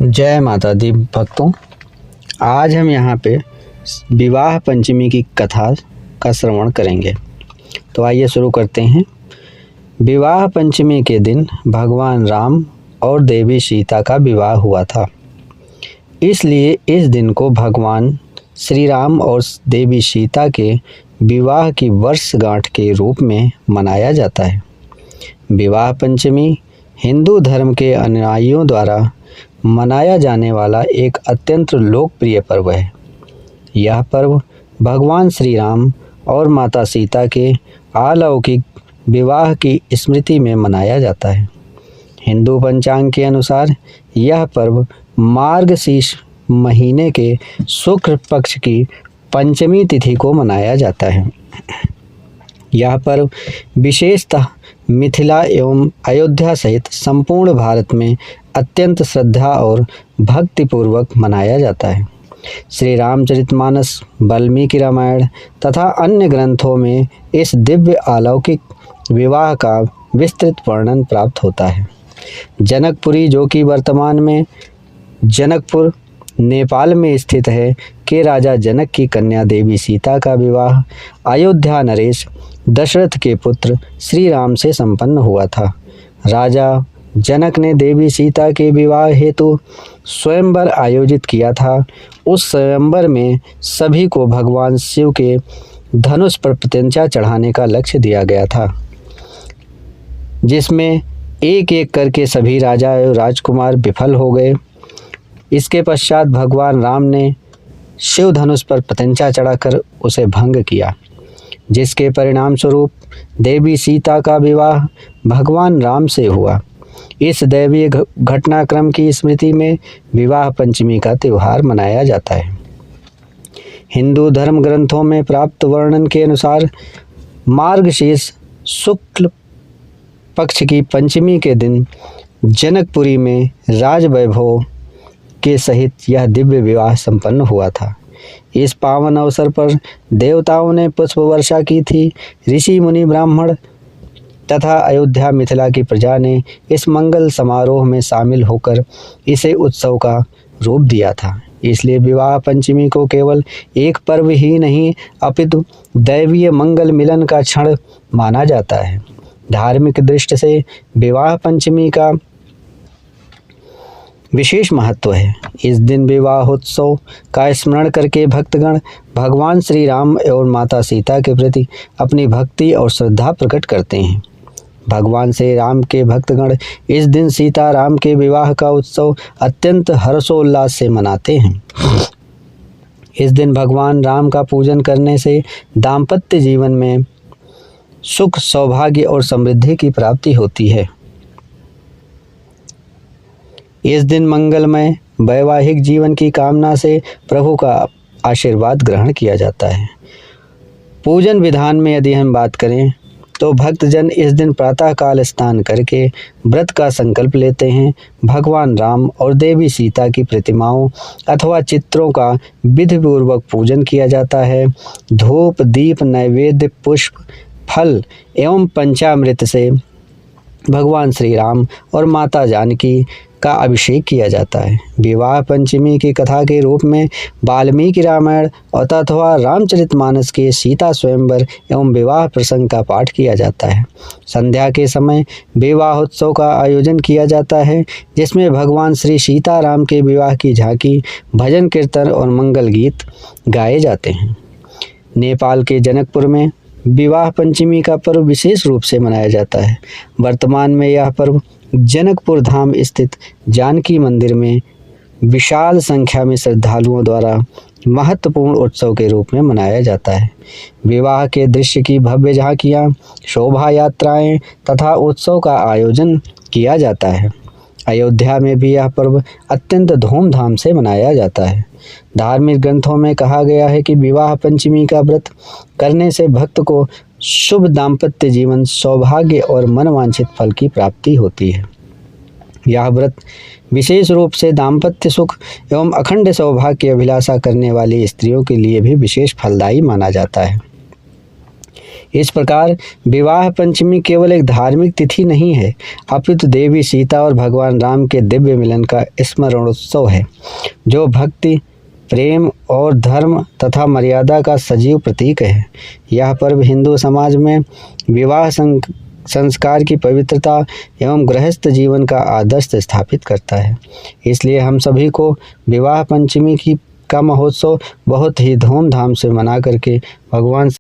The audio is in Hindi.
जय माता दी भक्तों, आज हम यहाँ पे विवाह पंचमी की कथा का श्रवण करेंगे। तो आइए शुरू करते हैं। विवाह पंचमी के दिन भगवान राम और देवी सीता का विवाह हुआ था, इसलिए इस दिन को भगवान श्री राम और देवी सीता के विवाह की वर्षगांठ के रूप में मनाया जाता है। विवाह पंचमी हिंदू धर्म के अनुयायियों द्वारा मनाया जाने वाला एक अत्यंत लोकप्रिय पर्व है। यह पर्व भगवान श्री राम और माता सीता के अलौकिक विवाह की स्मृति में मनाया जाता है। हिंदू पंचांग के अनुसार यह पर्व मार्गशीर्ष महीने के शुक्ल पक्ष की पंचमी तिथि को मनाया जाता है। यह पर्व विशेषतः मिथिला एवं अयोध्या सहित संपूर्ण भारत में अत्यंत श्रद्धा और भक्तिपूर्वक मनाया जाता है। श्री रामचरितमानस, वाल्मीकि रामायण तथा अन्य ग्रंथों में इस दिव्य अलौकिक विवाह का विस्तृत वर्णन प्राप्त होता है। जनकपुरी, जो कि वर्तमान में जनकपुर नेपाल में स्थित है, के राजा जनक की कन्या देवी सीता का विवाह अयोध्या नरेश दशरथ के पुत्र श्री राम से संपन्न हुआ था। राजा जनक ने देवी सीता के विवाह हेतु स्वयंवर आयोजित किया था। उस स्वयंवर में सभी को भगवान शिव के धनुष पर प्रत्यंचा चढ़ाने का लक्ष्य दिया गया था, जिसमें एक एक करके सभी राजा एवं राजकुमार विफल हो गए। इसके पश्चात भगवान राम ने शिव धनुष पर प्रत्यंचा चढ़ाकर उसे भंग किया, जिसके परिणाम स्वरूप देवी सीता का विवाह भगवान राम से हुआ। इस दैवीय घटनाक्रम की स्मृति में विवाह पंचमी का त्यौहार मनाया जाता है। हिंदू धर्म ग्रंथों में प्राप्त वर्णन के अनुसार मार्गशीर्ष शुक्ल पक्ष की पंचमी के दिन जनकपुरी में राजवैभव के सहित यह दिव्य विवाह संपन्न हुआ था। इस पावन अवसर पर देवताओं ने पुष्प वर्षा की थी। ऋषि मुनि ब्राह्मण तथा अयोध्या मिथिला की प्रजा ने इस मंगल समारोह में शामिल होकर इसे उत्सव का रूप दिया था। इसलिए विवाह पंचमी को केवल एक पर्व ही नहीं अपितु दैवीय मंगल मिलन का क्षण माना जाता है। धार्मिक दृष्टि से विवाह पंचमी का विशेष महत्व है। इस दिन विवाहोत्सव का स्मरण करके भक्तगण भगवान श्री राम और माता सीता के प्रति अपनी भक्ति और श्रद्धा प्रकट करते हैं। भगवान श्री राम के भक्तगण इस दिन सीता राम के विवाह का उत्सव अत्यंत हर्षोल्लास से मनाते हैं। इस दिन भगवान राम का पूजन करने से दाम्पत्य जीवन में सुख, सौभाग्य और समृद्धि की प्राप्ति होती है। इस दिन मंगलमय वैवाहिक जीवन की कामना से प्रभु का आशीर्वाद ग्रहण किया जाता है। पूजन विधान में यदि हम बात करें तो भक्तजन इस दिन प्रातःकाल स्नान करके व्रत का संकल्प लेते हैं। भगवान राम और देवी सीता की प्रतिमाओं अथवा चित्रों का विधिपूर्वक पूजन किया जाता है। धूप, दीप, नैवेद्य, पुष्प, फल एवं पंचामृत से भगवान श्री राम और माता जानकी का अभिषेक किया जाता है। विवाह पंचमी की कथा के रूप में वाल्मीकि रामायण और तथा रामचरितमानस के सीता स्वयंवर एवं विवाह प्रसंग का पाठ किया जाता है। संध्या के समय विवाहोत्सव का आयोजन किया जाता है, जिसमें भगवान श्री सीता राम के विवाह की झांकी, भजन कीर्तन और मंगल गीत गाए जाते हैं। नेपाल के जनकपुर में विवाह पंचमी का पर्व विशेष रूप से मनाया जाता है। वर्तमान में यह पर्व जनकपुर धाम स्थित जानकी मंदिर में विशाल संख्या में श्रद्धालुओं द्वारा महत्वपूर्ण उत्सव के रूप में मनाया जाता है। विवाह के दृश्य की भव्य झांकियाँ, शोभा यात्राएं तथा उत्सव का आयोजन किया जाता है। अयोध्या में भी यह पर्व अत्यंत धूमधाम से मनाया जाता है। धार्मिक ग्रंथों में कहा गया है कि विवाह पंचमी का व्रत करने से भक्त को शुभ दाम्पत्य जीवन, सौभाग्य और मनवांछित फल की प्राप्ति होती है। यह व्रत विशेष रूप से दाम्पत्य सुख एवं अखंड सौभाग्य की अभिलाषा करने वाली स्त्रियों के लिए भी विशेष फलदायी माना जाता है। इस प्रकार विवाह पंचमी केवल एक धार्मिक तिथि नहीं है, अपितु देवी सीता और भगवान राम के दिव्य मिलन का स्मरणोत्सव है, जो भक्ति, प्रेम और धर्म तथा मर्यादा का सजीव प्रतीक है। यह पर्व हिंदू समाज में विवाह संस्कार की पवित्रता एवं गृहस्थ जीवन का आदर्श स्थापित करता है। इसलिए हम सभी को विवाह पंचमी का महोत्सव बहुत ही धूमधाम से मना करके भगवान